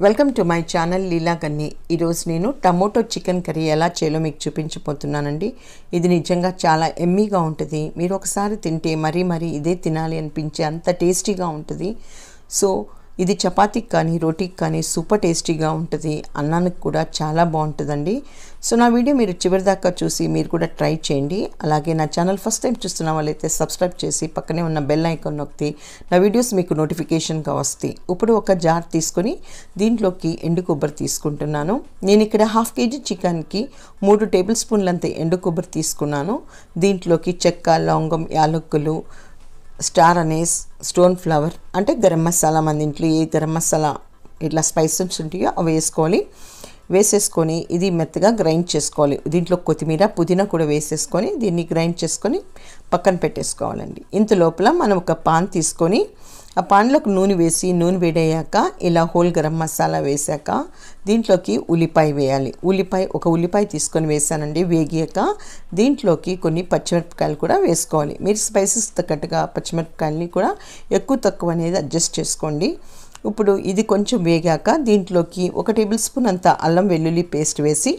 Welcome to my channel లీలా గన్ని. ఈరోజు నేను tomato chicken curry ఎలా చేయాలో మీకు చూపించబోతున్నానండి. ఇది నిజంగా చాలా ఎమ్మీగా ఉంటుంది. మీరు ఒకసారి తింటే మరీ ఇదే తినాలి అనిపించే అంత టేస్టీగా ఉంటుంది. సో ఇది చపాతీకి కానీ రోటీకి కానీ సూపర్ టేస్టీగా ఉంటుంది. అన్నానికి కూడా చాలా బాగుంటుందండి. సో నా వీడియో మీరు చివరి దాకా చూసి మీరు కూడా ట్రై చేయండి. అలాగే నా ఛానల్ ఫస్ట్ టైం చూస్తున్న వాళ్ళైతే సబ్స్క్రైబ్ చేసి పక్కనే ఉన్న బెల్ ఐకాన్ నొక్కితే నా వీడియోస్ మీకు నోటిఫికేషన్గా వస్తాయి. ఇప్పుడు ఒక జార్ తీసుకొని దీంట్లోకి ఎండు కొబ్బరి తీసుకుంటున్నాను. నేను ఇక్కడ 1/2 kg చికెన్కి 3 టేబుల్ స్పూన్లంత ఎండు కొబ్బరి తీసుకున్నాను. దీంట్లోకి చెక్క, లవంగం, యాలకులు, స్టార్ అనీస్, స్టోన్ ఫ్లవర్ అంటే గరం మసాలా, మన ఇంట్లో ఏ గరం మసాలా ఇట్లా స్పైసెస్ ఉంటాయో అవి వేసేసుకొని ఇది మెత్తగా గ్రైండ్ చేసుకోవాలి. దీంట్లో కొత్తిమీర, పుదీనా కూడా వేసేసుకొని దీన్ని గ్రైండ్ చేసుకొని పక్కన పెట్టేసుకోవాలండి. ఇంత లోపల మనం ఒక పాన్ తీసుకొని ఆ పాన్లోకి నూనె వేసి నూనె వేడయ్యాక ఇలా హోల్ గరం మసాలా వేసాక దీంట్లోకి ఉల్లిపాయ వేయాలి. ఒక ఉల్లిపాయ తీసుకొని వేసానండి. వేగాక దీంట్లోకి కొన్ని పచ్చిమిరపకాయలు కూడా వేసుకోవాలి. మీరు స్పైసెస్ తగ్గట్టుగా పచ్చిమిరపకాయలని కూడా ఎక్కువ తక్కువ అనేది అడ్జస్ట్ చేసుకోండి. ఇప్పుడు ఇది కొంచెం వేగాక దీంట్లోకి 1 టేబుల్ స్పూన్ అంత అల్లం వెల్లుల్లి పేస్ట్ వేసి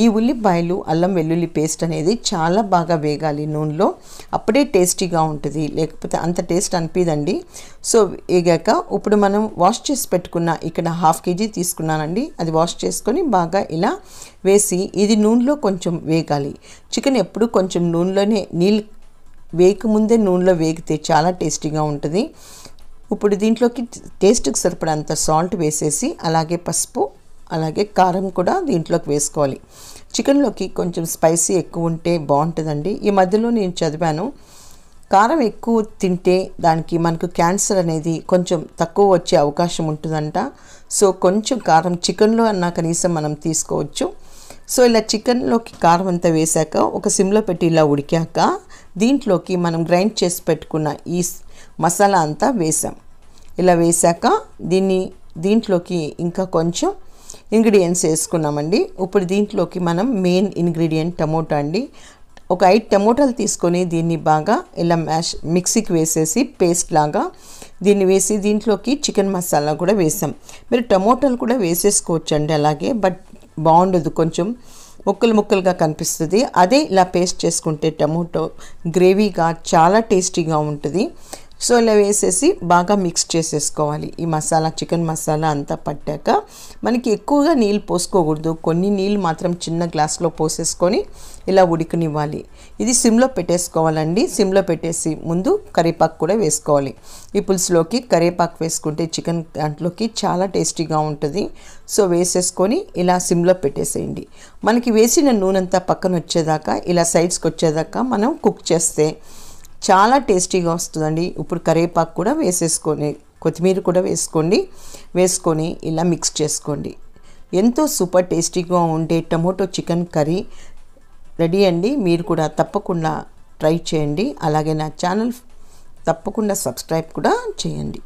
ఈ ఉల్లిపాయలు అల్లం వెల్లుల్లి పేస్ట్ అనేది చాలా బాగా వేగాలి నూనెలో. అప్పుడే టేస్టీగా ఉంటుంది, లేకపోతే అంత టేస్ట్ అనిపిదండి. సో వేగాక ఇప్పుడు మనం వాష్ చేసి పెట్టుకున్న ఇక్కడ 1/2 kg తీసుకున్నానండి. అది వాష్ చేసుకొని బాగా ఇలా వేసి ఇది నూనెలో కొంచెం వేగాలి. చికెన్ ఎప్పుడు కొంచెం నూనెలోనే వేగకముందే నూనెలో వేగితే చాలా టేస్టీగా ఉంటుంది. ఇప్పుడు దీంట్లోకి టేస్ట్కి సరిపడంత సాల్ట్ వేసేసి అలాగే పసుపు అలాగే కారం కూడా దీంట్లోకి వేసుకోవాలి. చికెన్లోకి కొంచెం స్పైసీ ఎక్కువ ఉంటే బాగుంటుందండి. ఈ మధ్యలో నేను చదివాను కారం ఎక్కువ తింటే దానికి మనకు క్యాన్సర్ అనేది కొంచెం తక్కువ వచ్చే అవకాశం ఉంటుందంట. సో కొంచెం కారం చికెన్లో అన్నా కనీసం మనం తీసుకోవచ్చు. సో ఇలా చికెన్లోకి కారం అంతా వేసాక ఒక సిమ్లో పెట్టి ఇలా ఉడికాక దీంట్లోకి మనం గ్రైండ్ చేసి పెట్టుకున్న ఈ మసాలా అంతా వేసాం. ఇలా వేసాక దీంట్లోకి ఇంకా కొంచెం ఇంగ్రీడియంట్స్ వేసుకున్నామండి. ఇప్పుడు దీంట్లోకి మనం మెయిన్ ఇంగ్రీడియంట్ టమోటా అండి. ఒక 5 టమోటాలు తీసుకొని దీన్ని బాగా ఇలా మిక్సీకి వేసేసి పేస్ట్ లాగా దీన్ని వేసి దీంట్లోకి చికెన్ మసాలా కూడా వేసాం. మీరు టమోటాలు కూడా వేసేసుకోవచ్చు అండి అలాగే, బట్ బాగుండదు, కొంచెం ముక్కలుగా కనిపిస్తుంది. అదే ఇలా పేస్ట్ చేసుకుంటే టమోటో గ్రేవీగా చాలా టేస్టీగా ఉంటుంది. సో ఇలా వేసేసి బాగా మిక్స్ చేసేసుకోవాలి. ఈ మసాలా చికెన్ మసాలా అంతా పట్టాక మనకి ఎక్కువగా నీళ్ళు పోసుకోకూడదు, కొన్ని నీళ్ళు మాత్రం చిన్న గ్లాస్లో పోసేసుకొని ఇలా ఉడికనివ్వాలి. ఇది సిమ్లో పెట్టేసుకోవాలండి. సిమ్లో పెట్టేసి ముందు కరివేపాకు కూడా వేసుకోవాలి. ఈ పులుసులోకి కరివేపాకు వేసుకుంటే చికెన్ దాంట్లోకి చాలా టేస్టీగా ఉంటుంది. సో వేసేసుకొని ఇలా సిమ్లో పెట్టేసేయండి. మనకి వేసిన నూనె అంతా పక్కన వచ్చేదాకా ఇలా సైడ్స్కి వచ్చేదాకా మనం కుక్ చేస్తే చాలా టేస్టీగా వస్తుందండి. ఇప్పుడు కరివేపాకు కూడా వేసేసుకొని కొత్తిమీర కూడా వేసుకొని ఇలా మిక్స్ చేసుకోండి. ఎంతో సూపర్ టేస్టీగా ఉండే టమోటో చికెన్ కర్రీ రెడీ అండి. మీరు కూడా తప్పకుండా ట్రై చేయండి. అలాగే నా ఛానల్ తప్పకుండా సబ్స్క్రైబ్ కూడా చేయండి.